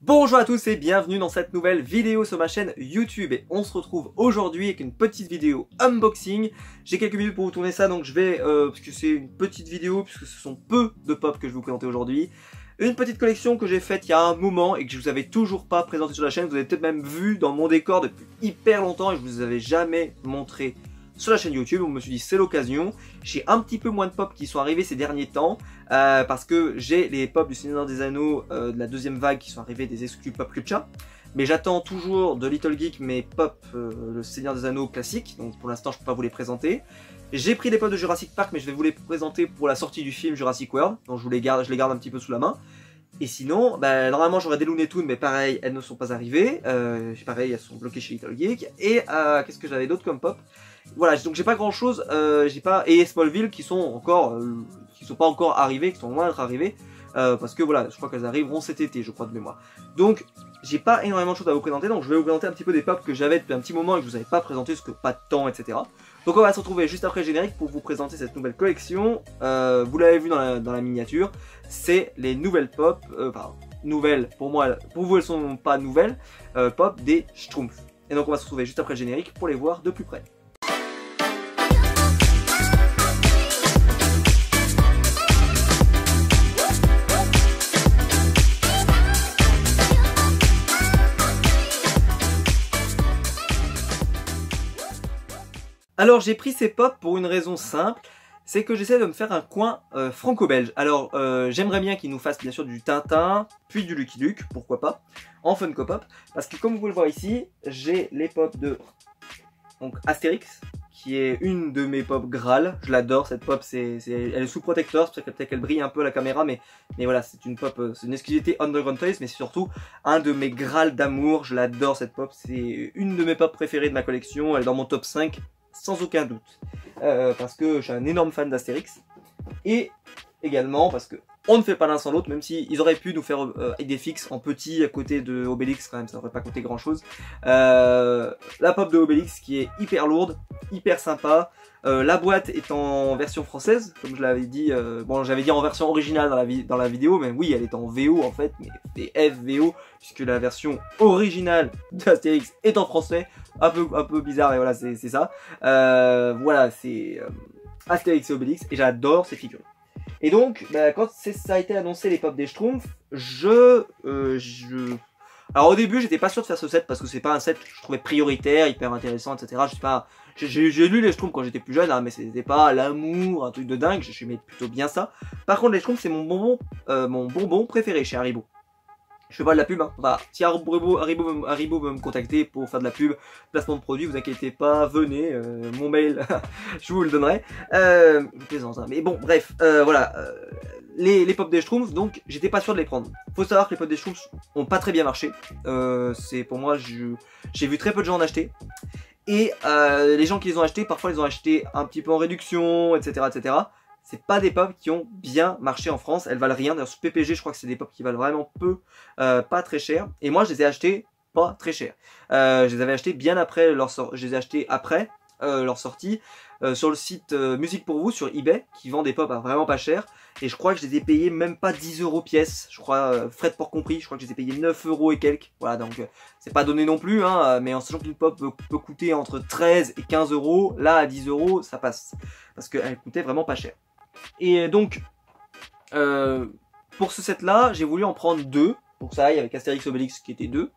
Bonjour à tous et bienvenue dans cette nouvelle vidéo sur ma chaîne YouTube et on se retrouve aujourd'hui avec une petite vidéo unboxing. J'ai quelques minutes pour vous tourner ça donc je vais, parce que c'est une petite vidéo puisque ce sont peu de pop que je vais vous présenter aujourd'hui. Une petite collection que j'ai faite il y a un moment et que je vous avais toujours pas présenté sur la chaîne. Vous avez peut-être même vu dans mon décor depuis hyper longtemps et je vous avais jamais montré sur la chaîne YouTube. On me suis dit c'est l'occasion. J'ai un petit peu moins de pop qui sont arrivés ces derniers temps parce que j'ai les pop du Seigneur des Anneaux de la deuxième vague qui sont arrivés des exclus Pop Culture. Mais j'attends toujours de Little Geek mes pop le Seigneur des Anneaux classique. Donc pour l'instant je peux pas vous les présenter. J'ai pris des pop de Jurassic Park mais je vais vous les présenter pour la sortie du film Jurassic World. Donc je les garde un petit peu sous la main. Et sinon, bah, normalement j'aurais des Looney Tunes mais pareil elles ne sont pas arrivées. Pareil elles sont bloquées chez Little Geek. Et qu'est-ce que j'avais d'autre comme pop? Voilà, donc j'ai pas grand chose, et Smallville qui sont pas encore arrivés, qui sont loin d'être arrivés, parce que voilà, je crois qu'elles arriveront cet été, je crois de mémoire. Donc j'ai pas énormément de choses à vous présenter, donc je vais vous présenter un petit peu des pop que j'avais depuis un petit moment et que je vous avais pas présenté, parce que pas de temps, etc. Donc on va se retrouver juste après le générique pour vous présenter cette nouvelle collection. Vous l'avez vu dans la miniature, c'est les nouvelles pop, nouvelles pour moi, pour vous elles sont pas nouvelles, pop des Schtroumpfs. Et donc on va se retrouver juste après le générique pour les voir de plus près. Alors j'ai pris ces pop pour une raison simple, c'est que j'essaie de me faire un coin franco-belge. Alors j'aimerais bien qu'ils nous fassent bien sûr du Tintin, puis du Lucky Luke, pourquoi pas, en Funko Pop. Parce que comme vous pouvez le voir ici, j'ai les pop de donc, Astérix, qui est une de mes pop Graal. Je l'adore cette pop, elle est sous protecteur, c'est peut-être qu'elle brille un peu à la caméra, mais voilà, c'est une pop, c'est une exclusivité Underground Toys, mais c'est surtout un de mes Graal d'amour. Je l'adore cette pop, c'est une de mes pop préférées de ma collection, elle est dans mon top 5. Sans aucun doute, parce que je suis un énorme fan d'Astérix, et également parce que on ne fait pas l'un sans l'autre, même si ils auraient pu nous faire des fixes en petit à côté de Obélix, quand même ça n'aurait pas coûté grand chose. La pop de Obélix qui est hyper lourde, hyper sympa. La boîte est en version française, comme je l'avais dit, bon j'avais dit en version originale dans la vidéo, mais oui elle est en VO en fait, mais VO, puisque la version originale d'Astérix est en français, un peu bizarre, et voilà c'est ça. Voilà c'est Astérix et Obélix, et j'adore ces figures. Et donc, bah, quand ça a été annoncé les pop des Schtroumpfs, alors au début j'étais pas sûr de faire ce set parce que c'est pas un set que je trouvais prioritaire, hyper intéressant, etc. J'ai lu les Schtroumpfs quand j'étais plus jeune, hein, mais c'était pas l'amour, un truc de dingue, j'aimais plutôt bien ça. Par contre les Schtroumpfs c'est mon bonbon préféré chez Haribo. Je fais pas de la pub, hein. Enfin, si Haribo veut me contacter pour faire de la pub, placement de produit, vous inquiétez pas, venez, mon mail, je vous le donnerai. Je plaisante, hein. Mais bon, bref, voilà, les pop des Schtroumpfs, donc j'étais pas sûr de les prendre. Faut savoir que les pop des Schtroumpfs ont pas très bien marché. C'est pour moi, j'ai vu très peu de gens en acheter. Et les gens qui les ont achetés, parfois ils ont acheté un petit peu en réduction, etc., etc. C'est pas des pop qui ont bien marché en France, elles valent rien. D'ailleurs sur PPG je crois que c'est des pop qui valent vraiment peu, pas très cher. Et moi je les ai achetés pas très cher. Je les avais achetés bien après je les ai achetés après leur sortie sur le site Musique pour vous sur eBay qui vend des pop à vraiment pas cher. Et je crois que je les ai payés même pas 10 € pièce. Je crois frais de port compris, je crois que je les ai payés 9 € et quelques. Voilà donc c'est pas donné non plus hein, mais en sachant qu'une pop peut coûter entre 13 et 15 €, là à 10 € ça passe. Parce qu'elle coûtait vraiment pas cher. Et donc, pour ce set là, j'ai voulu en prendre deux. Pour ça, il y avait Astérix et Obélix qui étaient deux.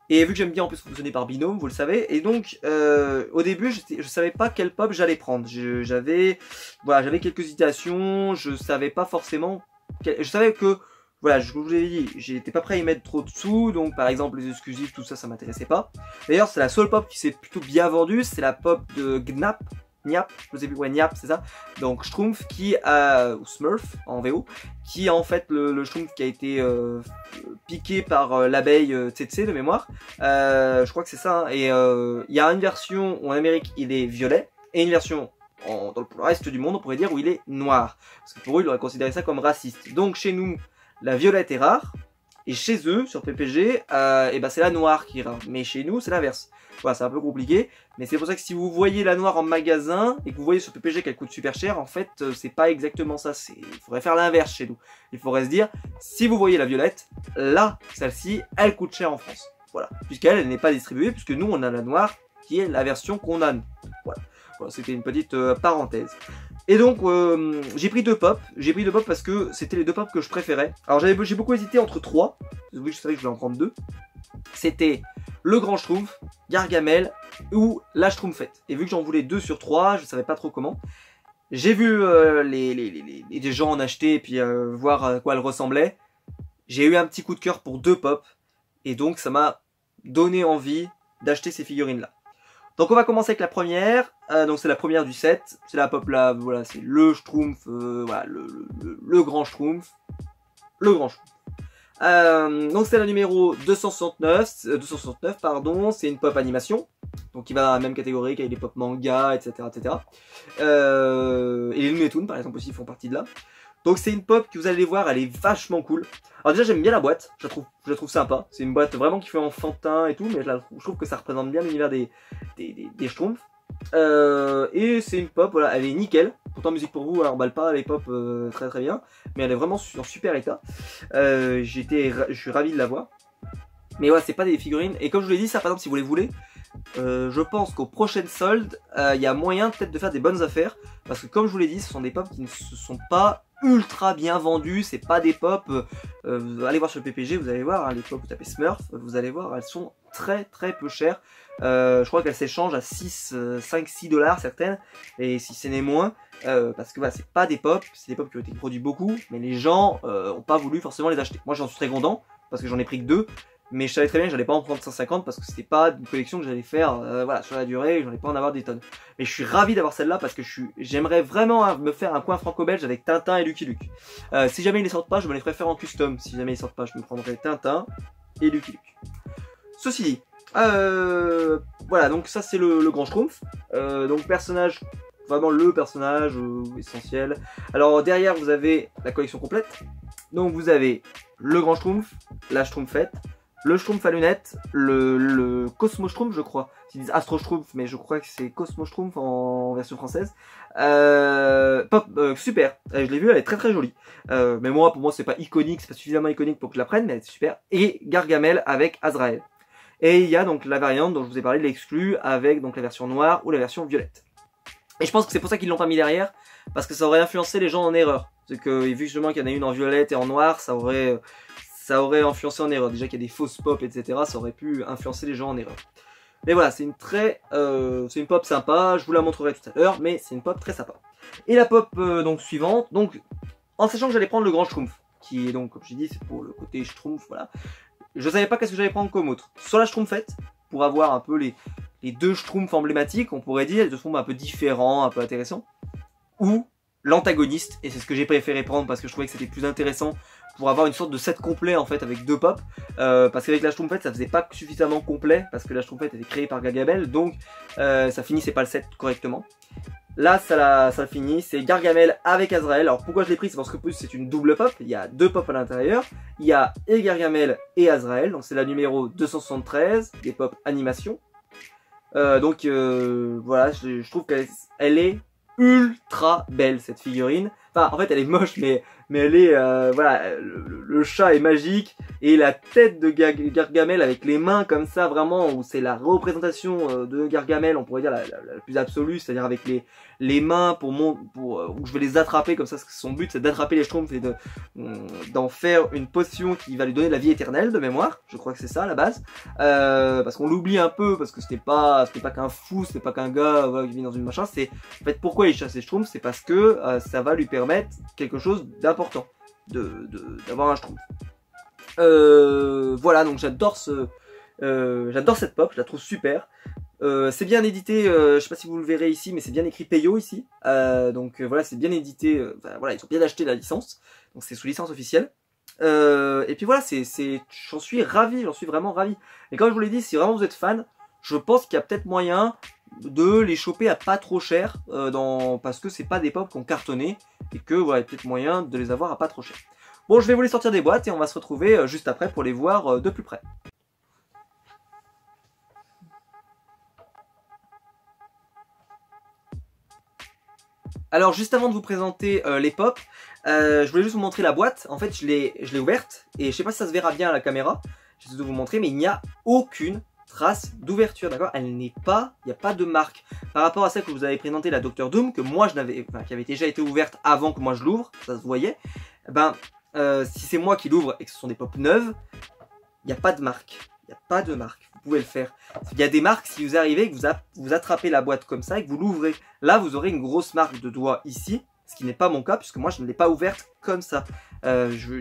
Et vu que j'aime bien en plus fonctionner par binôme, vous le savez. Et donc, au début, je savais pas quel pop j'allais prendre. J'avais quelques hésitations. Je savais pas forcément. Je savais que, voilà, je vous l'ai dit, j'étais pas prêt à y mettre trop de sous. Donc, par exemple, les exclusifs, tout ça, ça m'intéressait pas. D'ailleurs, c'est la seule pop qui s'est plutôt bien vendue. C'est la pop de Gnap. Niap, je sais plus, ouais, Niap, c'est ça. Donc Schtroumpf qui a, ou Smurf en VO, qui a en fait le Schtroumpf qui a été piqué par l'abeille Tsetse de mémoire. Je crois que c'est ça. Hein. Et il y a une version où en Amérique il est violet, et une version dans le reste du monde on pourrait dire où il est noir. Parce que pour eux ils auraient considéré ça comme raciste. Donc chez nous, la violette est rare, Et chez eux, sur PPG, et ben c'est la noire qui est rare. Mais chez nous, c'est l'inverse. Voilà, c'est un peu compliqué. Mais c'est pour ça que si vous voyez la noire en magasin et que vous voyez sur PPG qu'elle coûte super cher, en fait, c'est pas exactement ça. Il faudrait faire l'inverse chez nous. Il faudrait se dire, si vous voyez la violette, là, celle-ci, elle coûte cher en France. Voilà. Puisqu'elle, elle n'est pas distribuée, puisque nous, on a la noire qui est la version qu'on a. Voilà. Voilà, c'était une petite parenthèse. Et donc, j'ai pris deux pops. J'ai pris deux pops parce que c'était les deux pops que je préférais. Alors, j'ai beaucoup hésité entre trois. Oui, je savais que je voulais en prendre deux. C'était le Grand Schtroumpf, Gargamel ou la Schtroumpfette. Et vu que j'en voulais 2 sur 3, je savais pas trop comment. J'ai vu des gens en acheter et puis voir à quoi elles ressemblaient. J'ai eu un petit coup de cœur pour deux pops. Et donc, ça m'a donné envie d'acheter ces figurines-là. Donc on va commencer avec la première, donc c'est la première du set, c'est la pop là, voilà, c'est le Schtroumpf, voilà, le Grand Schtroumpf, le Grand Schtroumpf. Donc c'est la numéro 269 pardon, c'est une pop animation, donc qui va dans la même catégorie qu'avec les pop manga, etc. etc. Et les Looney Tunes par exemple aussi font partie de là. Donc c'est une pop que vous allez voir, elle est vachement cool. Alors déjà j'aime bien la boîte, je la trouve sympa. C'est une boîte vraiment qui fait enfantin et tout, mais je trouve que ça représente bien l'univers des Schtroumpfs. Et c'est une pop, voilà, elle est nickel. Pourtant musique pour vous, elle emballe pas, elle est pop très très bien. Mais elle est vraiment en super état. Je suis ravi de la voir. Mais voilà, c'est pas des figurines. Et comme je vous l'ai dit, ça par exemple si vous les voulez, je pense qu'aux prochaines soldes, il y a moyen peut-être de faire des bonnes affaires. Parce que comme je vous l'ai dit, ce sont des pop qui ne se sont pas ultra bien vendus, c'est pas des pop, allez voir sur le PPG, vous allez voir, hein, les pop, vous tapez Smurf, vous allez voir, elles sont très très peu chères, je crois qu'elles s'échangent à 5-6 dollars certaines, et si ce n'est moins, parce que voilà, c'est pas des pop, c'est des pop qui ont été produits beaucoup, mais les gens ont pas voulu forcément les acheter. Moi j'en suis très content, parce que j'en ai pris que 2, mais je savais très bien que j'allais pas en prendre 150 parce que c'était pas une collection que j'allais faire voilà, sur la durée, j'allais pas en avoir des tonnes. Mais je suis ravi d'avoir celle-là parce que j'aimerais vraiment me faire un coin franco-belge avec Tintin et Lucky Luke. Si jamais ils les sortent pas, je me les préfère en custom. Si jamais ils sortent pas, je me prendrai Tintin et Lucky Luke. Ceci dit, voilà, donc ça c'est le Grand Schtroumpf. Donc personnage, vraiment le personnage essentiel. Alors derrière vous avez la collection complète. Donc vous avez le Grand Schtroumpf, la Schtroumpfette, le Schtroumpf à lunettes, le Cosmo Schtroumpf je crois, ils disent Astro Schtroumpf mais je crois que c'est Cosmo Schtroumpf en version française. Super, je l'ai vu, elle est très très jolie. Mais moi pour moi c'est pas iconique, c'est pas suffisamment iconique pour que je la prenne, mais elle est super. Et Gargamel avec Azrael. Et il y a donc la variante dont je vous ai parlé de l'exclu avec donc la version noire ou la version violette. Et je pense que c'est pour ça qu'ils l'ont pas mis derrière, parce que ça aurait influencé les gens en erreur. C'est que vu justement qu'il y en a une en violette et en noir, ça aurait influencé en erreur. Déjà qu'il y a des fausses pop, etc. Ça aurait pu influencer les gens en erreur. Mais voilà, c'est une pop sympa. Je vous la montrerai tout à l'heure, mais c'est une pop très sympa. Et la pop donc suivante, donc en sachant que j'allais prendre le Grand Schtroumpf, qui est donc, comme j'ai dit, c'est pour le côté Schtroumpf, voilà. Je savais pas qu'est-ce que j'allais prendre comme autre. Soit la Schtroumpfette, pour avoir un peu les deux Schtroumpfs emblématiques, on pourrait dire, des Schtroumpfs un peu différents, un peu intéressants. Ou l'antagoniste, et c'est ce que j'ai préféré prendre parce que je trouvais que c'était plus intéressant pour avoir une sorte de set complet en fait avec deux pop, parce qu'avec la Schtroumpfette ça faisait pas suffisamment complet parce que la Schtroumpfette était créée par Gargamel, donc ça finissait pas le set correctement. Là ça finit, c'est Gargamel avec Azrael. Alors pourquoi je l'ai pris, c'est parce que plus c'est une double pop, il y a deux pop à l'intérieur, il y a et Gargamel et Azrael, donc c'est la numéro 273 des pop animation. Donc voilà, je trouve qu'elle est ultra belle cette figurine. Enfin en fait elle est moche mais elle est voilà, le chat est magique et la tête de Gargamel avec les mains comme ça vraiment, où c'est la représentation de Gargamel, on pourrait dire la plus absolue, c'est-à-dire avec les mains où je vais les attraper comme ça, parce que son but c'est d'attraper les Schtroumpfs et d'en faire une potion qui va lui donner la vie éternelle de mémoire. Je crois que c'est ça à la base, parce qu'on l'oublie un peu parce que c'était pas qu'un fou, c'était pas qu'un gars voilà, qui vit dans une machin. C'est en fait pourquoi il chasse les Schtroumpfs, c'est parce que ça va lui permettre quelque chose d'important d'avoir un Schtroumpf. Voilà, donc j'adore cette pop, je la trouve super. C'est bien édité, je sais pas si vous le verrez ici, mais c'est bien écrit Peyo ici. Donc voilà, c'est bien édité, voilà, ils ont bien acheté la licence, donc c'est sous licence officielle. Et puis voilà, j'en suis ravi, j'en suis vraiment ravi. Et comme je vous l'ai dit, si vraiment vous êtes fan, je pense qu'il y a peut-être moyen de les choper à pas trop cher, parce que c'est pas des pop qui ont cartonné, et que voilà, il y a peut-être moyen de les avoir à pas trop cher. Bon, je vais vous les sortir des boîtes et on va se retrouver juste après pour les voir de plus près. Alors juste avant de vous présenter les pop, je voulais juste vous montrer la boîte. En fait je l'ai ouverte et je sais pas si ça se verra bien à la caméra. Je vais de vous montrer, mais il n'y a aucune trace d'ouverture, d'accord? Elle n'est pas, il n'y a pas de marque. Par rapport à celle que je vous avais présentée, la Dr Doom, que moi je n'avais, enfin, qui avait déjà été ouverte avant que moi je l'ouvre, ça se voyait. Ben si c'est moi qui l'ouvre et que ce sont des pop neuves, il n'y a pas de marque. Il n'y a pas de marque. Vous pouvez le faire. Il y a des marques, si vous arrivez et que vous attrapez la boîte comme ça et que vous l'ouvrez, là vous aurez une grosse marque de doigt ici, ce qui n'est pas mon cas puisque moi je ne l'ai pas ouverte comme ça.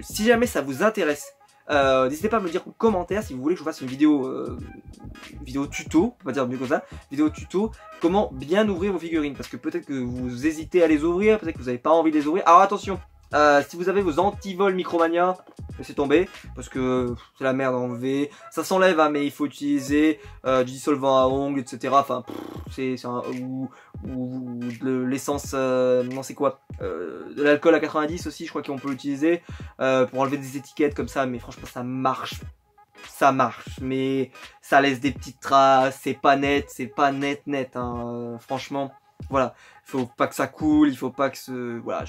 Si jamais ça vous intéresse, n'hésitez pas à me le dire en commentaire si vous voulez que je vous fasse une vidéo tuto, on peut pas dire mieux comme ça, vidéo tuto, comment bien ouvrir vos figurines, parce que peut-être que vous hésitez à les ouvrir, peut-être que vous n'avez pas envie de les ouvrir. Alors attention, si vous avez vos anti-vol Micromania, laissez tomber, parce que c'est la merde à enlever. Ça s'enlève, hein, mais il faut utiliser du dissolvant à ongles, etc. Enfin, ou de l'essence, non c'est quoi, de l'alcool à 90 aussi, je crois qu'on peut l'utiliser pour enlever des étiquettes comme ça. Mais franchement, ça marche, mais ça laisse des petites traces. C'est pas net, hein, franchement. Voilà, il faut pas que ça coule, il faut pas que voilà.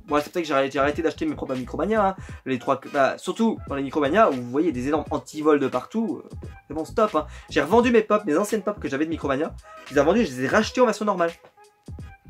Moi, c'est peut-être que j'ai arrêté d'acheter mes propres Micromania. Hein. Les trois, surtout dans les Micromania où vous voyez des énormes anti-vols de partout. C'est bon, stop. Hein. J'ai revendu mes pop, mes anciennes pop que j'avais de Micromania. Je les ai revendues, je les ai rachetées en version normale.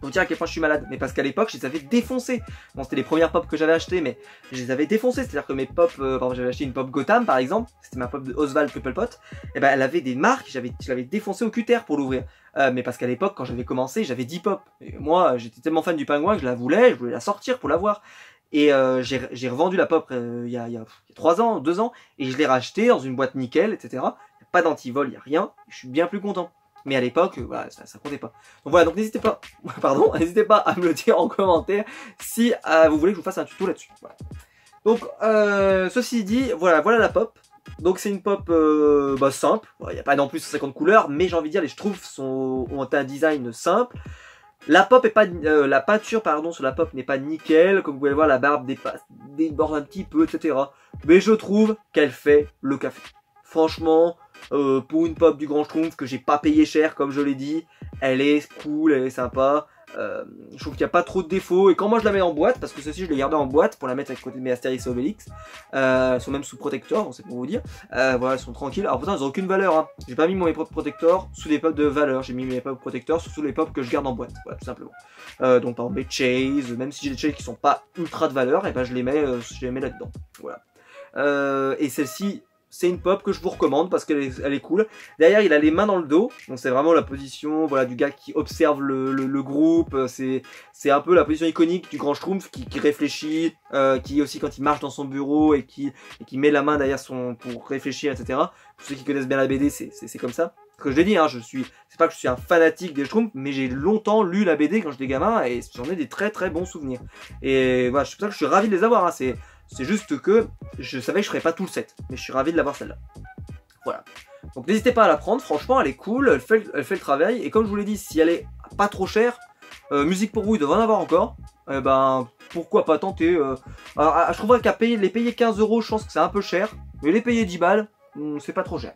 Pour vous dire à quel point je suis malade. Mais parce qu'à l'époque, je les avais défoncées. Bon, c'était les premières pop que j'avais achetées, mais je les avais défoncées. C'est-à-dire que mes pop, par exemple, j'avais acheté une pop Gotham, par exemple. C'était ma pop de Oswald Triple Pot. Et ben, elle avait des marques. Je l'avais défoncée au cutter pour l'ouvrir. Mais parce qu'à l'époque, quand j'avais commencé, j'avais 10 pop. Et moi, j'étais tellement fan du pingouin que je voulais la sortir pour l'avoir. Et j'ai revendu la pop il y a 3 ans, 2 ans. Et je l'ai rachetée dans une boîte nickel, etc. Il n'y a pas d'antivol, il n'y a rien. Je suis bien plus content. Mais à l'époque, voilà, ça comptait pas. Donc voilà, donc n'hésitez pas, pardon, n'hésitez pas à me le dire en commentaire si vous voulez que je vous fasse un tuto là-dessus. Voilà. Donc, ceci dit, voilà la pop. Donc c'est une pop simple. Il n'y a pas non plus 150 couleurs, mais j'ai envie de dire, les Schtroumpfs ont un design simple. La pop est pas, la peinture pardon sur la pop n'est pas nickel, comme vous pouvez le voir, la barbe déborde un petit peu, etc. Mais je trouve qu'elle fait le café. Franchement, pour une pop du Grand Schtroumpf que j'ai pas payé cher, comme je l'ai dit, elle est cool, elle est sympa. Je trouve qu'il n'y a pas trop de défauts. Et quand moi je la mets en boîte, parce que ceci je l'ai gardé en boîte pour la mettre à côté de mes Astérix et Obélix, elles sont même sous protecteur, c'est pour vous dire. Voilà, elles sont tranquilles. Alors pourtant elles n'ont aucune valeur. Hein. J'ai pas mis mes propres protecteurs sous des pop de valeur. J'ai mis mes propres protecteurs sous les pop que je garde en boîte. Voilà, tout simplement. Donc par exemple mes Chase, même si j'ai des Chase qui sont pas ultra de valeur, et ben je les mets là-dedans. Voilà. Et celle-ci, c'est une pop que je vous recommande parce qu'elle est cool. Derrière, il a les mains dans le dos. Donc c'est vraiment la position, voilà, du gars qui observe le groupe. C'est un peu la position iconique du Grand Schtroumpf qui réfléchit, qui aussi quand il marche dans son bureau et qui met la main derrière pour réfléchir, etc. Pour ceux qui connaissent bien la BD, c'est comme ça. Ce que je l'ai dit, hein, c'est pas que je suis un fanatique des Schtroumpfs, mais j'ai longtemps lu la BD quand j'étais gamin et j'en ai des très très bons souvenirs. Et voilà, c'est pour ça que je suis ravi de les avoir. Hein. C'est juste que je savais que je ferais pas tout le set, mais je suis ravi de l'avoir celle-là. Voilà. Donc n'hésitez pas à la prendre, franchement elle est cool, elle fait le travail. Et comme je vous l'ai dit, si elle est pas trop chère, Musique pour vous, il devrait en avoir encore. Ben pourquoi pas tenter. Alors, je trouverais qu'à les payer 15 €, je pense que c'est un peu cher. Mais les payer 10 balles, c'est pas trop cher.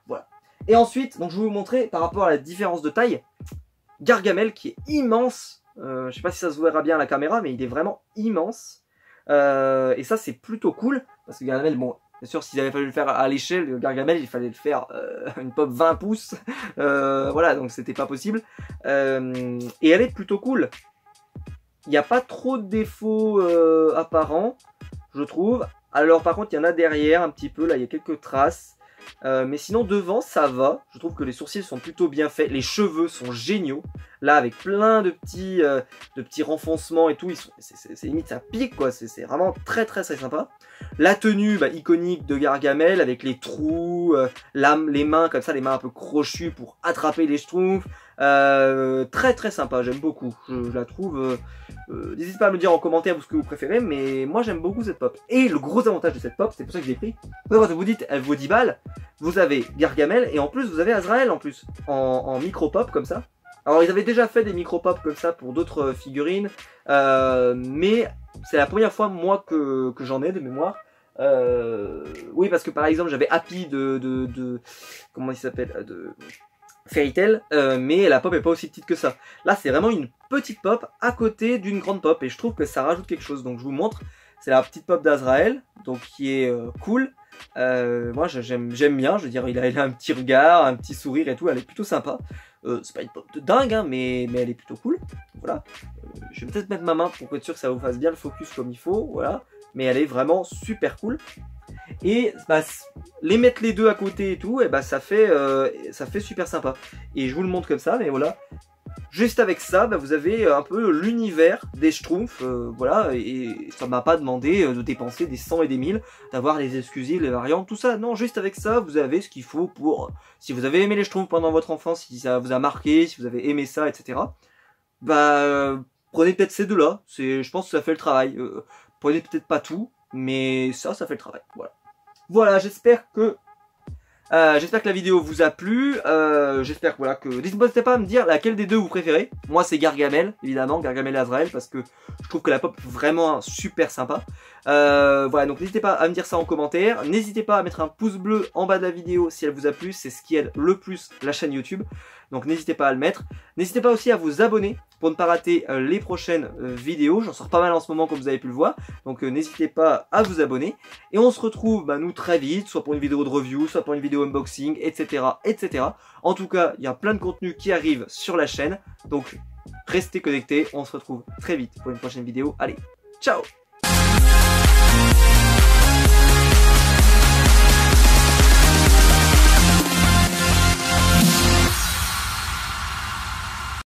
Voilà. Et ensuite, donc je vais vous montrer par rapport à la différence de taille, Gargamel qui est immense. Je sais pas si ça se verra bien à la caméra, mais il est vraiment immense. Et ça c'est plutôt cool parce que Gargamel, bon bien sûr s'il avait fallu le faire à l'échelle, Gargamel il fallait le faire une pop 20 pouces, voilà, donc c'était pas possible. Et elle est plutôt cool, il n'y a pas trop de défauts apparents je trouve. Alors par contre il y en a derrière un petit peu, là il y a quelques traces. Mais sinon devant ça va, je trouve que les sourcils sont plutôt bien faits, les cheveux sont géniaux, là avec plein de petits renfoncements et tout, c'est limite ça pique quoi, c'est vraiment très sympa. La tenue iconique de Gargamel avec les trous, les mains comme ça, les mains un peu crochues pour attraper les Schtroumpfs, très sympa, j'aime beaucoup, je la trouve, n'hésitez pas à me dire en commentaire ce que vous préférez, mais moi j'aime beaucoup cette pop. Et le gros avantage de cette pop, c'est pour ça que je l'ai pris, quand vous dites elle vaut 10 balles, vous avez Gargamel et en plus vous avez Azrael en plus, en micro pop comme ça. Alors ils avaient déjà fait des micro-pop comme ça pour d'autres figurines, mais c'est la première fois moi que j'en ai de mémoire. Oui, parce que par exemple j'avais Happy de comment il s'appelle, de Fairy Tail, mais la pop est pas aussi petite que ça. Là c'est vraiment une petite pop à côté d'une grande pop et je trouve que ça rajoute quelque chose. Donc je vous montre, c'est la petite pop d'Azrael, donc qui est cool. Moi j'aime bien, je veux dire il a un petit regard, un petit sourire et tout, elle est plutôt sympa. C'est pas une pop de dingue hein, mais elle est plutôt cool. Voilà. Je vais peut-être mettre ma main pour être sûr que ça vous fasse bien le focus comme il faut, voilà. Mais elle est vraiment super cool. Et bah, les mettre les deux à côté et tout, et bah ça fait super sympa. Et je vous le montre comme ça, mais voilà. Juste avec ça, bah, vous avez un peu l'univers des Schtroumpfs, voilà, et ça m'a pas demandé de dépenser des 100 et des 1000, d'avoir les exclusives, les variantes, tout ça. Non, juste avec ça, vous avez ce qu'il faut pour, si vous avez aimé les Schtroumpfs pendant votre enfance, si ça vous a marqué, si vous avez aimé ça, etc. Bah, prenez peut-être ces deux-là, je pense que ça fait le travail. Prenez peut-être pas tout, mais ça fait le travail, voilà. Voilà, j'espère que la vidéo vous a plu, j'espère que voilà, n'hésitez pas à me dire laquelle des deux vous préférez. Moi c'est Gargamel, évidemment, Gargamel et Azrael, parce que je trouve que la pop est vraiment super sympa. Voilà, donc n'hésitez pas à me dire ça en commentaire, n'hésitez pas à mettre un pouce bleu en bas de la vidéo si elle vous a plu, c'est ce qui aide le plus la chaîne YouTube. Donc n'hésitez pas à le mettre. N'hésitez pas aussi à vous abonner pour ne pas rater les prochaines vidéos. J'en sors pas mal en ce moment comme vous avez pu le voir. Donc n'hésitez pas à vous abonner. Et on se retrouve nous très vite, soit pour une vidéo de review, soit pour une vidéo unboxing, etc. etc. En tout cas, il y a plein de contenus qui arrivent sur la chaîne. Donc restez connectés, on se retrouve très vite pour une prochaine vidéo. Allez, ciao!